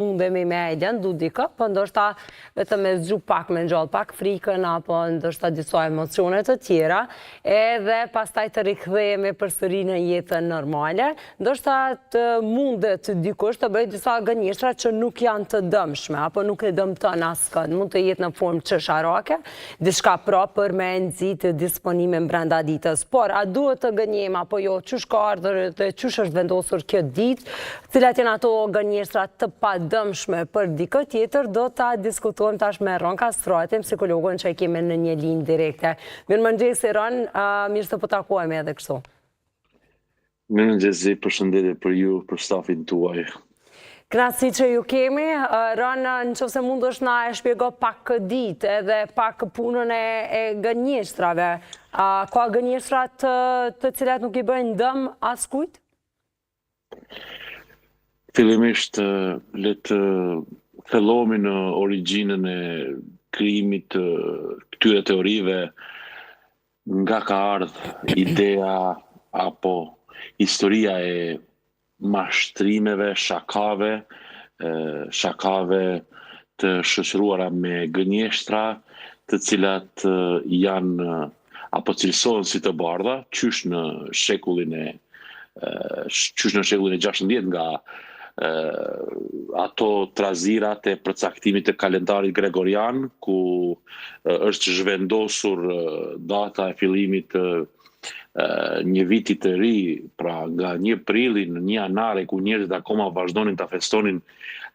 mundemi me e lëndu dikë, po ndoshta vetëm me zgju pak, me ngjall pak frikën, apo ndoshta disa emocionet të tjera, edhe pastaj të rikthehemi përsëri në jetën normale. Ndoshta të mundet dikush të bëjë disa gënjeshtra që nuk janë të dëmshme, apo nuk e dëmton askënd. Mund të jetë në formë çesharake, diçka për me nxitë disponimin brenda ditës. Por a duhet të gënjejmë apo jo? Çush ka ardhur dhe çush është vendosur kjo ditë? Cilat janë ato gënjeshtra të padëmshme për dikë tjetër? Do ta diskutojmë tash me Ron Kastruati, psikologun që e kemi në një linjë direkte. Mirëmëngjes Ron, mirë se po takohemi edhe kështu. Mirëmëngjes, përshëndetje për ju, për stafin tuaj. Kënaqësi që ju kemi. Ron, nëse mund është na e shpjego pak këtë ditë edhe pak punën e gënjeshtrave. Ka gënjeshtra të cilat nuk i bëjnë dëm askujt? Fillimisht le të fillohemi në origjinën e krijimit të këtyre teorive, nga ka ardhur idea apo historia e mashtrimeve, shakave të shoqëruara me gënjeshtra, të cilat janë apo cilësohen si të bardha, qysh në shekullin e 16 nga ato trazirat e përcaktimit të kalendarit gregorian, ku është zhvendosur data e fillimit të një viti të ri, pra nga 1 prilli në 1 janare, ku njerëzit akoma vazhdonin ta festonin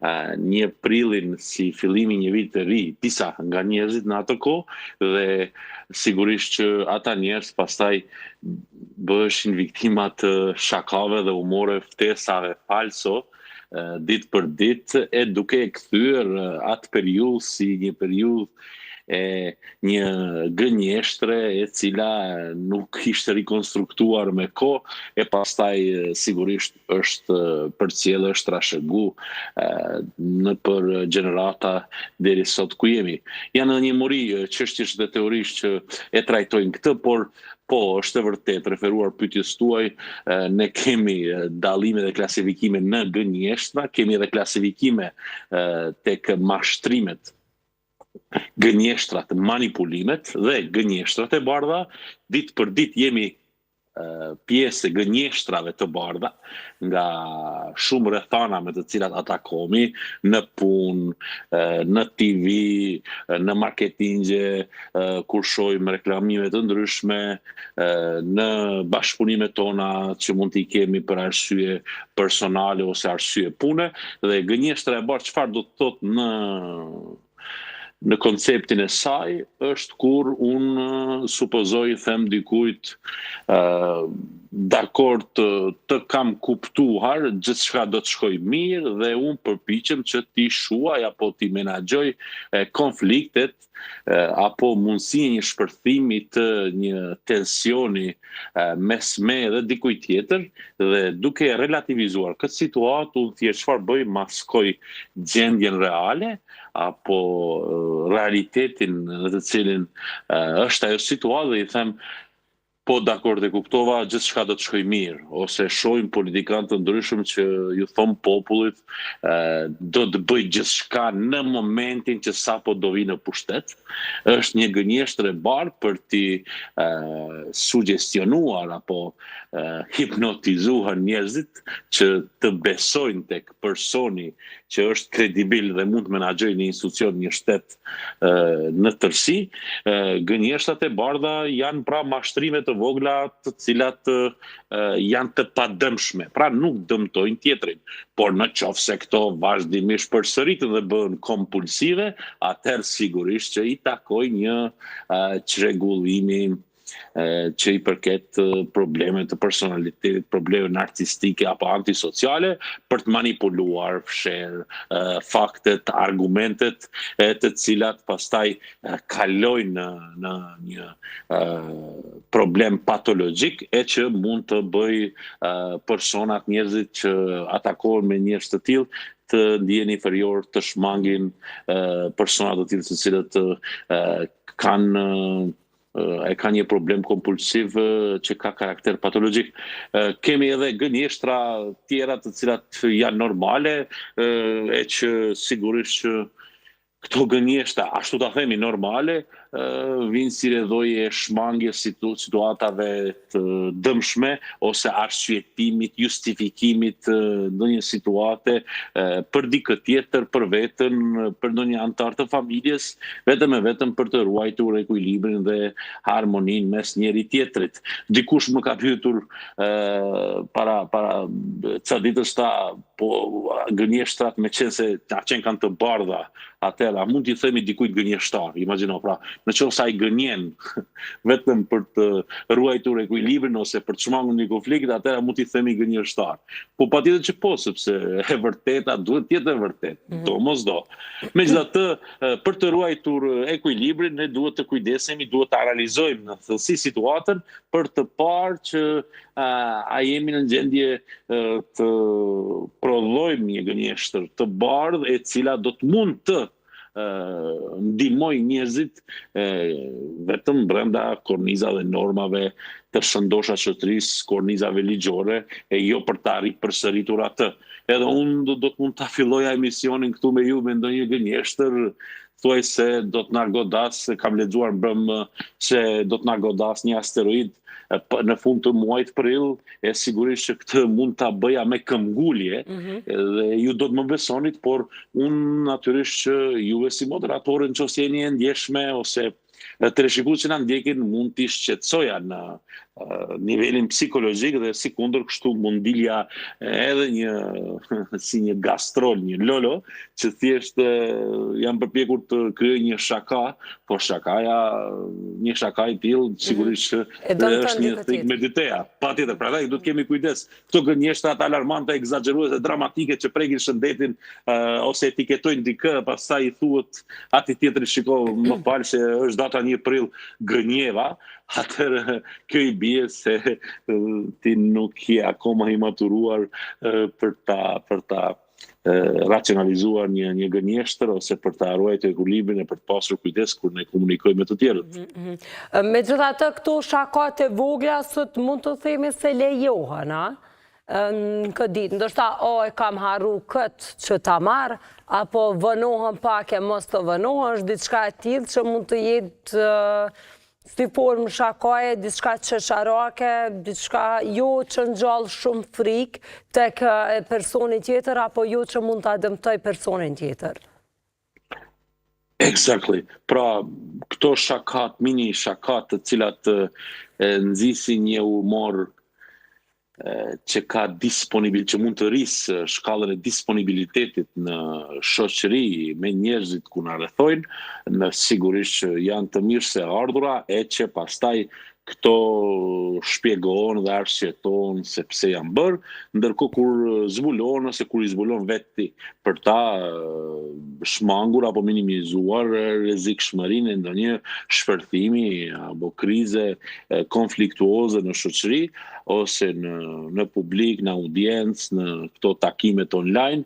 1 prillin si fillimi një vit të ri, disa nga njerëzit në atë kohë, dhe sigurisht që ata njerëz pastaj bëheshin viktima të shakave dhe humore ftesave falso ditë për ditë, e duke e kthyer atë periudhë si një periudhë e një gënjeshtre e cila nuk ishte rikonstruktuar me kohë, e pastaj sigurisht është përcjellë, është trashëgu në për gjenerata deri sot ku jemi. Janë një muri çështjesh dhe teorisht që e trajtojnë këtë, por po, është e vërtet, referuar pyetjes tuaj, ne kemi dallime dhe klasifikime në gënjeshtra, kemi edhe klasifikime tek mashtrimet, gënjeshtrat, manipulimet dhe gënjeshtrat e bardha. Ditë për ditë jemi pjesë e gënjeshtrave të bardha nga shumë rrethana me të cilat atakohemi në punë, në TV, në marketingje, kur shohim reklamime të ndryshme, në bashkëpunimet tona që mund t'i kemi për arsye personale ose arsye pune. Dhe gënjeshtra e bardhë çfarë do të thotë në konceptin e saj, është kur unë supozoj, them dikujt, dakord të kam kuptuar, gjithçka do të shkoj mirë dhe unë përpiqem që t'i shuaj apo t'i menaxhoj konfliktet apo mundësinë një shpërthimi të një tensioni mes me dhe dikujt tjetër, dhe duke relativizuar këtë situatë, unë thjesht çfarë bëj, maskoj gjendjen reale apo realitetin në të cilin është ajo situatë, dhe I them po dakord e kuptova, gjithçka do të shkoj mirë, ose shohim politikanë të ndryshëm që ju thon popullit do të bëj gjithçka në momentin që sapo do vi në pushtet. Është një gënjeshtër e bardhë për t'i sugjestionuar apo hipnotizuar njerëzit që të besojnë tek personi që është kredibil dhe mund të menaxhojë një institucion, një shtet në tërësi. Gënjeshtrat e bardha janë pra mashtrime të vogla të cilat janë të padëmshme, pra nuk dëmtojnë tjetrin, por në qoftë se këto vazhdimisht përsëriten dhe bëhen kompulsive, atëherë sigurisht që I takoj një çrregullimi që I përket probleme të personalitetit, probleme narcistike apo antisociale, për të manipuluar, fsher faktet, argumentet, të cilat pastaj kalojnë në një problem patologjik, e që mund të bëj personat, njerëzit që atakohen me njerëz të tillë, të ndihen inferior, të shmangin persona të tillë të cilët kanë e ka një problem kompulsiv që ka karakter patologjik. Kemi edhe gënjeshtra tjera të cilat janë normale, e që sigurisht që këto gënjeshtra, ashtu ta themi normale, vinë si rrjedhoje e shmangjes situatave të dëmshme ose arsyetimit, justifikimit ndonjë situate për dikë tjetër, për veten, për ndonjë antar të familjes, vetëm e vetëm për të ruajtur ekuilibrin dhe harmoninë mes njëri tjetrit. Dikush më ka pyetur para ca ditësh ta, po gënjeshtrat me qenë se qenë kanë të bardha, atëra mund t'i themi dikujt gënjeshtar, imagjino, pra, në qoftë se ai gënjen vetëm për të ruajtur ekuilibrin ose për të shmangur një konflikt, atëra mund t'i themi gënjeshtar. Po patjetër që po, sepse e vërteta duhet të jetë e vërtetë, domosdo. Megjithatë, për të ruajtur ekuilibrin, ne duhet të kujdesemi, duhet të analizojmë në thellësi situatën për të parë që a jemi në gjendje të prodhojmë një gënjeshtër të bardhë e cila do të mund të ndihmoj njerëzit vetëm brenda kornizave dhe normave të shëndosha shoqërisë, kornizave ligjore, e jo për të përsëritur atë. Edhe unë do të mund ta filloja emisionin këtu me ju me ndonjë gënjeshtër, thuaj se do të na godas, kam lexuar mbrëm se do të na godas një asteroid në fund të muajit prill, e sigurisht që këtë mund ta bëja me këmbgulje, dhe ju do të më besonit, por unë natyrisht që juve si moderatorë nëse jeni e ndjeshme ose teleshikues që na ndjekin mund t'i shqetësoja në nivelin psikologjik dhe sikundër kështu mund dilja edhe si një gastrol, një lolo, që thjesht jam përpjekur të krijoj një shaka, por një shaka i tillë sigurisht që është një thik me ditea. Patjetër, prandaj duhet kemi kujdes. Këto gënjeshtrat alarmante, egzageruese, dramatike që prekin shëndetin ose etiketojnë dikë, pastaj i thuhet atij tjetrit, shiko, më fal se është data 1 prill, gënjeva. Atëherë kjo i bie se ti nuk je akoma i maturuar për ta racionalizuar një gënjeshtër ose për ta ruajtur ekuilibrin e për të pasur kujdes kur ne komunikojmë me të tjerët. Megjithatë, këto shakat e vogla sot mund të themi se lejohen, në këtë ditë, ndoshta e kam harru këtë që ta marr, apo vënohen pak e mos të vënohen, është diçka e tillë që mund të jetë si formë shakaje, diçka qesharake, diçka jo që ngjall shumë frikë tek personi tjetër, apo jo që mund ta dëmtoj personin tjetër. Exactly. Pra, këto shakat, mini shakat të cilat nxisin një humor që ka që mund të rrisë shkallën e disponibilitetit në shoqëri me njerëzit ku na rrethojnë, në sigurisht që janë të mirë se ardhura, e që pastaj këto shpjegohen dhe arsyetohen se pse janë bërë, ndërkohë kur zbulon ose kur i zbulon veti për ta shmangur apo minimizuar rrezikshmërinë e ndonjë shpërthimi apo krize konfliktuoze në shoqëri ose në publik, në audiencë, në këto takimet online,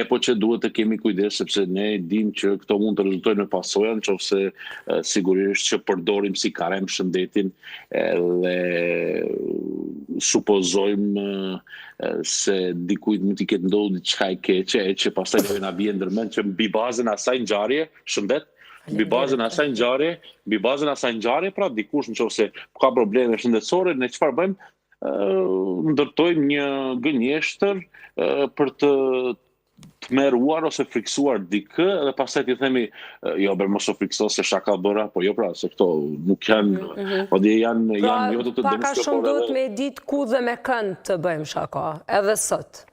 po që duhet të kemi kujdes sepse ne dim që këto mund të rezultojnë në pasoja nëse sigurisht që përdorim si karem shëndetin dhe supozojmë se dikujt mund t'i ketë ndodhur diçka e keqe, që pastaj do na bie ndërmend që mbi bazën e asaj ngjarje, shëndet, mbi bazën e asaj ngjarje, pra dikush nëse ka probleme shëndetësore, ne çfarë bëjmë? Ndërtojmë një gënjeshtër për të tmerruar ose friksuar dikë dhe pastaj ti themi jo bër mos u frikso se shaka bëra, po jo pra se këto nuk janë, po janë jo të pak a shumë duhet me ditë ku dhe me kënd të bëjmë shaka, edhe sot.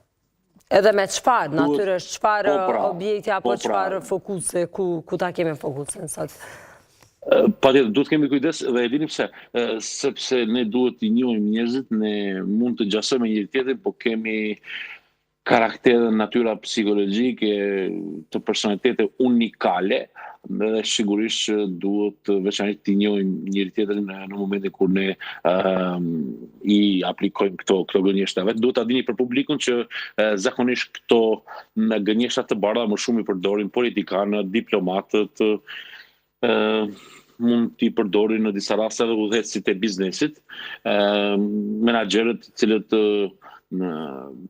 Edhe me çfarë, natyrisht, çfarë objekti apo çfarë fokuse, ku ta kemi fokusin sot. Patjetër, duhet kemi kujdes dhe e dini pse, sepse ne duhet i njohim njerëzit, ne mund të gjasojmë njëri tjetrin, po kemi karaktere natyra psikologjike të personalitete unikale dhe sigurisht që duhet veçanërisht të njohim njëri tjetrin në momentin kur ne i aplikojmë këto gënjeshtra. Vetë duhet ta dini për publikun që zakonisht këto gënjeshtra të bardha më shumë i përdorin politikanët, diplomatët, mund t'i përdori në disa raste edhe udhëheqësit e biznesit, menaxherët cilët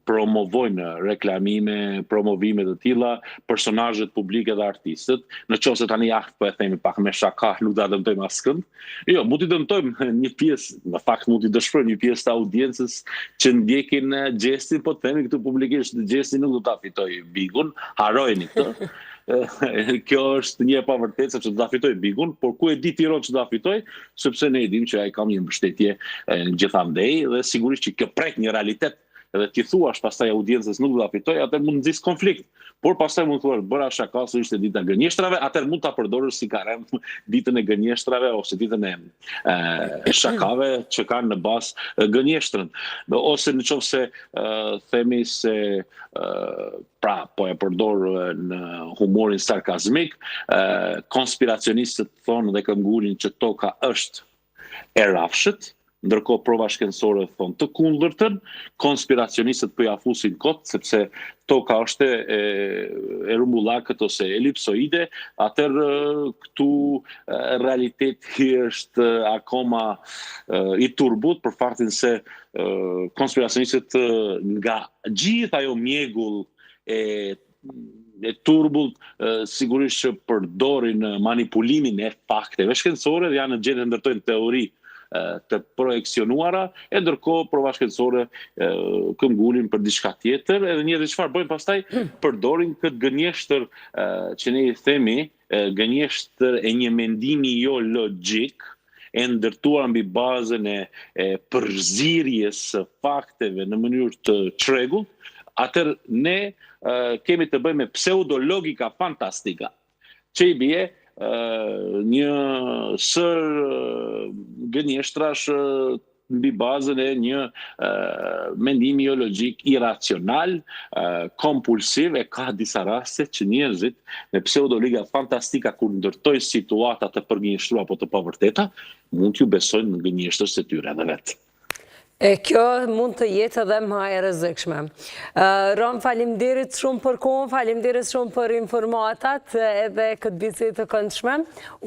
promovojnë reklamime, promovime të tilla, personazhet publike dhe artistët, në qoftë se tani po e themi pak me shaka, nuk do ta dëmtojmë askënd. Jo, mund t'i dëmtojmë një pjesë, në fakt mund t'i dëshpërojmë një pjesë të audiencës që ndjekin gjestin, po themi këtu publikisht gjesti nuk do ta fitoj Bigun, harojeni këtë. Kjo është një e pavërtetë sepse do ta fitoj Bigun, por ku e di Tiranë që do ta fitoj, sepse ne e dimë që ai ka një mbështetje gjithandej dhe sigurisht që kjo prek një realitet edhe ti thuash pastaj audiencës nuk do ta fitoj, atë mund nxis konflikt. Por pastaj mund thuar bëra shaka se ishte dita e gënjeshtrave, atë mund ta përdorësh si karem ditën e gënjeshtrave ose ditën e shakave që kanë në bazë gënjeshtrën. Ose nëse themi se pra po e përdor në humorin sarkazmik, konspiracionistët thonë dhe këmbgulin që toka është e rrafshët, ndërkohë prova shkencore thonë të kundërtën, konspiracionistët po ja fusin kot sepse toka është e rumbullakët ose elipsoide, atëherë këtu realiteti është akoma i turbut për faktin se konspiracionistët nga gjithë ajo mjegull e turbullt sigurisht që përdorin manipulimin e fakteve shkencore dhe janë në gjendje të ndërtojnë teori të projekcionuara, e ndërkohë prova shkencore këmbgulin për diçka tjetër, edhe njerëzit çfarë bëjnë pastaj përdorin këtë gënjeshtër që ne i themi gënjeshtër e një mendimi jo logjik, e ndërtuar mbi bazën e përzierjes së fakteve në mënyrë të çrregullt, atëherë ne kemi të bëjmë me pseudologika fantastika, që i bie një sër gënjeshtrash mbi bazën e një mendimi jo logjik iracional, kompulsiv, e ka disa raste që njerëzit me pseudologika fantastika kur ndërtojnë situata të përgënjeshtruara apo të pavërteta, mund t'ju besojnë në gënjeshtërës e tyre edhe vetë. Kjo mund të jetë edhe më e rrezikshme. Rom, faleminderit shumë për kohën, faleminderit shumë për informatat edhe këtë bisedë të këndshme.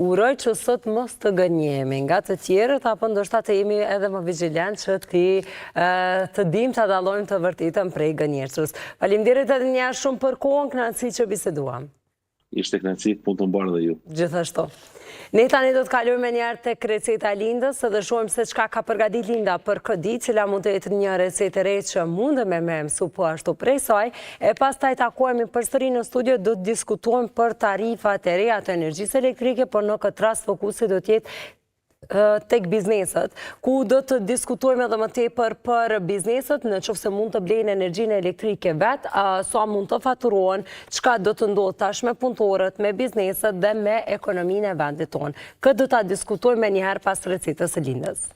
Uroj që sot mos të gënjehemi nga të tjerët, apo ndoshta të jemi edhe më vigjilent që të dim të dallojmë të vërtetën prej gënjeshtrës. Faleminderit edhe një herë shumë për kohën, kënaqësi që biseduam. Ishte kënaqësi, punë të mbarë dhe ju. Gjithashtu. Ne tani do të kalojmë njerë tek receta Lindës dhe shohim se çka ka përgatit Linda për këtë ditë, cila mund të jetë një recetë e re që mundem me mësu po ashtu prej saj, e pastaj takohemi përsëri në studio, do të diskutojmë për tarifat e reja të energjisë elektrike, por në këtë rast fokusi do të jetë tek bizneset, ku do të diskutojmë edhe më tepër për bizneset, në qoftë se mund të blejnë energjinë elektrike vetë, sa mund të faturohen, çka do të ndodhë tash me punëtorët, me bizneset dhe me ekonominë e vendit tonë. Këtë do ta diskutojmë njëherë pas recetës së Lindës.